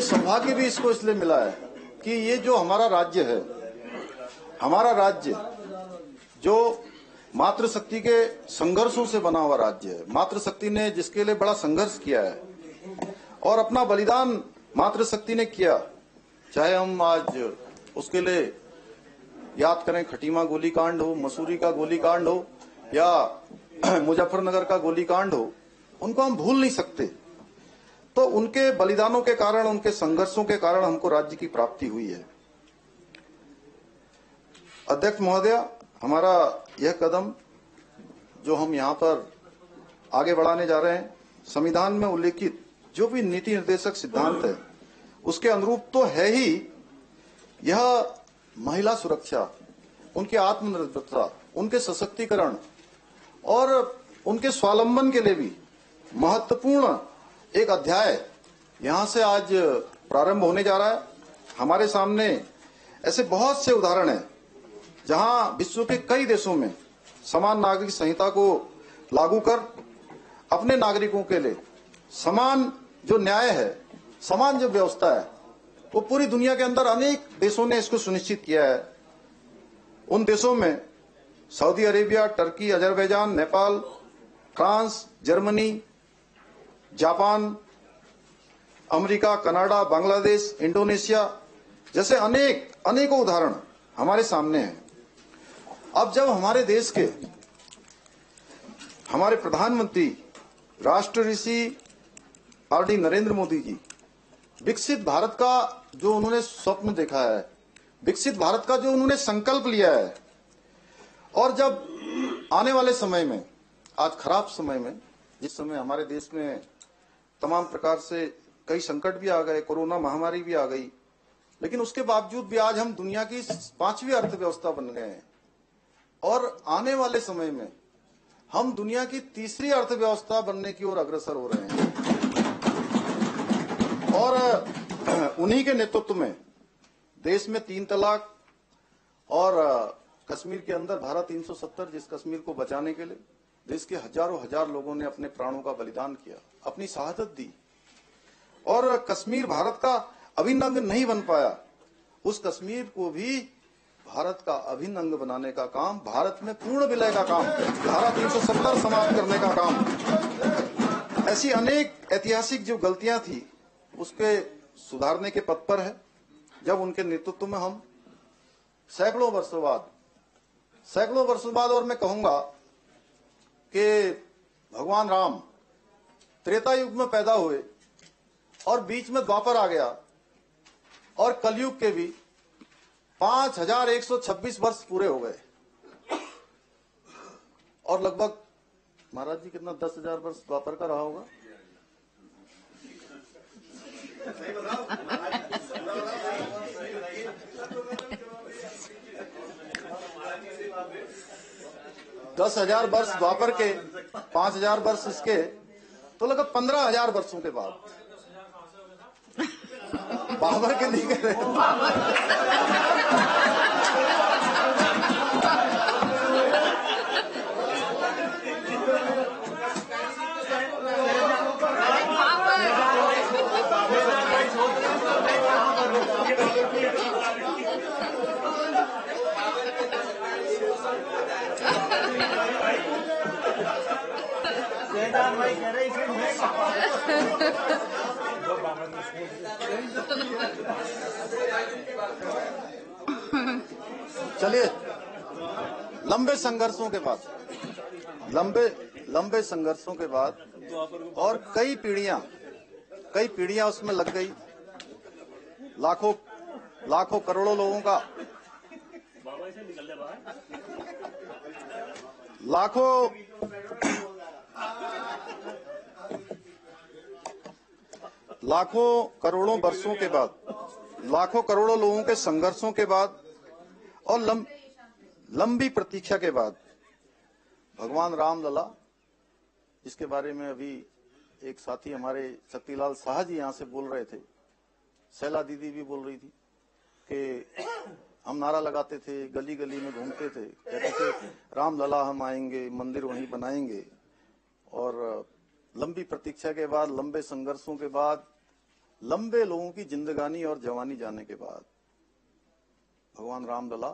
सौभाग्य भी इसको इसलिए मिला है कि ये जो हमारा राज्य है, हमारा राज्य जो मातृशक्ति के संघर्षों से बना हुआ राज्य है। मातृशक्ति ने जिसके लिए बड़ा संघर्ष किया है और अपना बलिदान मातृशक्ति ने किया, चाहे हम आज उसके लिए याद करें खटीमा गोलीकांड हो, मसूरी का गोलीकांड हो या मुजफ्फरनगर का गोलीकांड हो, उनको हम भूल नहीं सकते। तो उनके बलिदानों के कारण, उनके संघर्षों के कारण हमको राज्य की प्राप्ति हुई है। अध्यक्ष महोदय, हमारा यह कदम जो हम यहाँ पर आगे बढ़ाने जा रहे हैं, संविधान में उल्लेखित जो भी नीति निर्देशक सिद्धांत है उसके अनुरूप तो है ही। यह महिला सुरक्षा, उनकी आत्मनिर्भरता, उनके सशक्तिकरण और उनके स्वावलंबन के लिए भी महत्वपूर्ण एक अध्याय यहां से आज प्रारंभ होने जा रहा है। हमारे सामने ऐसे बहुत से उदाहरण हैं जहां विश्व के कई देशों में समान नागरिक संहिता को लागू कर अपने नागरिकों के लिए समान जो न्याय है, समान जो व्यवस्था है, वो पूरी दुनिया के अंदर अनेक देशों ने इसको सुनिश्चित किया है। उन देशों में Saudi Arabia, Turkey, Azerbaijan, Nepal, France, Germany, Japan, America, Canada, Bangladesh, Indonesia जैसे अनेकों उदाहरण हमारे सामने हैं। अब जब हमारे देश के हमारे प्रधानमंत्री राष्ट्र ऋषि आर.डी. नरेंद्र मोदी जी विकसित भारत का जो उन्होंने स्वप्न देखा है, विकसित भारत का जो उन्होंने संकल्प लिया है, और जब आने वाले समय में, आज खराब समय में, जिस समय हमारे देश में तमाम प्रकार से कई संकट भी आ गए, कोरोना महामारी भी आ गई, लेकिन उसके बावजूद भी आज हम दुनिया की 5वीं अर्थव्यवस्था बन गए हैं और आने वाले समय में हम दुनिया की 3री अर्थव्यवस्था बनने की ओर अग्रसर हो रहे हैं। और उन्हीं के नेतृत्व में देश में 3 तलाक और कश्मीर के अंदर धारा 370, जिस कश्मीर को बचाने के लिए देश के हजारों हजार लोगों ने अपने प्राणों का बलिदान किया, अपनी शहादत दी, और कश्मीर भारत का अभिन्न अंग नहीं बन पाया, उस कश्मीर को भी भारत का अभिन्न अंग बनाने का काम, भारत में पूर्ण विलय का काम, धारा 370 समाप्त करने का काम, ऐसी अनेक ऐतिहासिक जो गलतियां थी उसके सुधारने के पथ पर है। जब उनके नेतृत्व में हम सैकड़ों वर्षों बाद, और मैं कहूंगा कि भगवान राम त्रेता युग में पैदा हुए और बीच में द्वापर आ गया और कलयुग के भी 5126 वर्ष पूरे हो गए, और लगभग महाराज जी कितना 10,000 वर्ष द्वापर का रहा होगा। दस 10,000 वर्ष द्वापर के, 5,000 वर्ष इसके, तो लगभग 15,000 वर्षों के बाद बाबर के नहीं कह रहे। चलिए, लंबे संघर्षों के बाद और कई पीढ़ियां उसमें लग गई, लाखों करोड़ों लोगों का, लाखों करोड़ों वर्षों के बाद, लाखों करोड़ों लोगों के संघर्षों के बाद और लंबी प्रतीक्षा के बाद भगवान रामलला, जिसके बारे में अभी एक साथी हमारे शक्तिलाल शाह जी यहाँ से बोल रहे थे, शैला दीदी भी बोल रही थी कि हम नारा लगाते थे, गली गली में घूमते थे, कहते थे रामलला हम आएंगे, मंदिर वहीं बनाएंगे। और लंबी प्रतीक्षा के बाद, लंबे संघर्षों के बाद लंबे लोगों की जिंदगानी और जवानी जाने के बाद भगवान रामलला